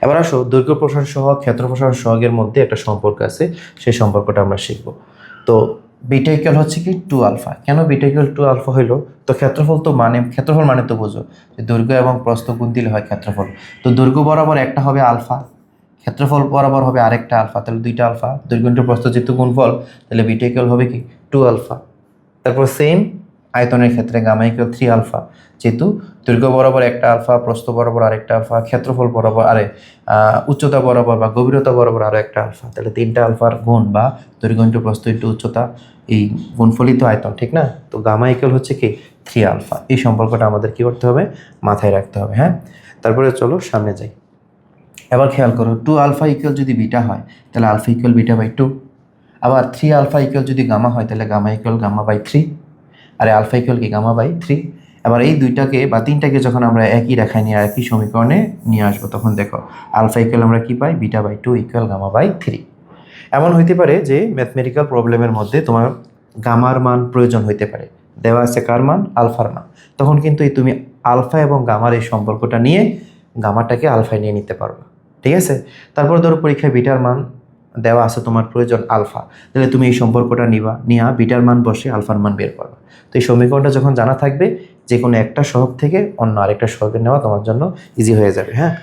এবার আসো দৈর্ঘ্য প্রসারণ সহগ ক্ষেত্র প্রসারণ সহগের মধ্যে একটা সম্পর্ক আছে, সেই সম্পর্কটা আমরা শিখব। তো বিটা ইকুয়াল হচ্ছে কি 2 আলফা। কেন বিটা ইকুয়াল 2 আলফা হইলো? তো ক্ষেত্রফল মানে তো বোঝো যে দৈর্ঘ্য এবং প্রস্থ গুণ দিলে হয় ক্ষেত্রফল। তো দৈর্ঘ্য বরাবর একটা হবে আলফা, ক্ষেত্রফল বরাবর হবে আরেকটা আলফা, তাহলে দুইটা আলফা। দৈর্ঘ্য ইন্টু প্রস্থ যেহেতু গুণফল, তাহলে বিটা ইকুয়াল হবে কি 2 আলফা। তারপর সেম আয়তনের ক্ষেত্রে গামা ইকুয়াল 3 আলফা, যেহেতু দৈর্ঘ্য বরাবর একটা আলফা, প্রস্থ বরাবর আরেকটা আলফা, ক্ষেত্রফল বরাবর উচ্চতা বরাবর বা গভীরতা বরাবর আরও একটা আলফা, তাহলে 3টা আলফার গুণ বা দৈর্ঘ্য ইন্টু প্রস্থ ইন্টু উচ্চতা, এই গুণফলিত আয়তন, ঠিক না? তো গামা ইকুয়াল হচ্ছে কি 3 আলফা। এই সম্পর্কটা আমাদের কি করতে হবে? মাথায় রাখতে হবে। হ্যাঁ, তারপরে চলো সামনে যাই। এবার খেয়াল করো 2 আলফা ইকুয়াল যদি বিটা হয় তাহলে আলফা ইকুয়াল বিটা বাই 2। আবার 3 আলফা ইকুয়াল যদি গামা হয় তাহলে গামা ইকুয়াল গামা বাই 3। আর আলফা ইকুয়াল কি গামা বাই 3। এবার এই দুইটাকে বা তিনটাকে যখন আমরা একই রেখায় নিয়ে একই সমীকরণে নিয়ে আসবো, তখন দেখো আলফা ইকুয়াল আমরা কি পাই? Beta by 2 equal gamma by 3। এমন হইতে পারে যে ম্যাথমেটিক্যাল প্রবলেমের মধ্যে তোমার গামার মান প্রয়োজন হইতে পারে, দেওয়া আছে কার মান? আলফার মান। তখন কিন্তু এই তুমি আলফা এবং গামার এই সম্পর্কটা নিয়ে গামাটাকে আলফায় নিয়ে নিতে পারবে, ঠিক আছে? তারপর ধরো পরীক্ষায় বিটার মান দেওয়া আছে, তোমার প্রয়োজন আলফা, তাহলে তুমি এই সম্পর্কটা নিয়ে বিটার মান বসে আলফার মান বের করবে। তো এই সমীকরণটা যখন জানা থাকবে, যে কোনো একটা সহগ থেকে অন্য আরেকটা সহগের নেওয়া তোমার জন্য ইজি হয়ে যাবে। হ্যাঁ,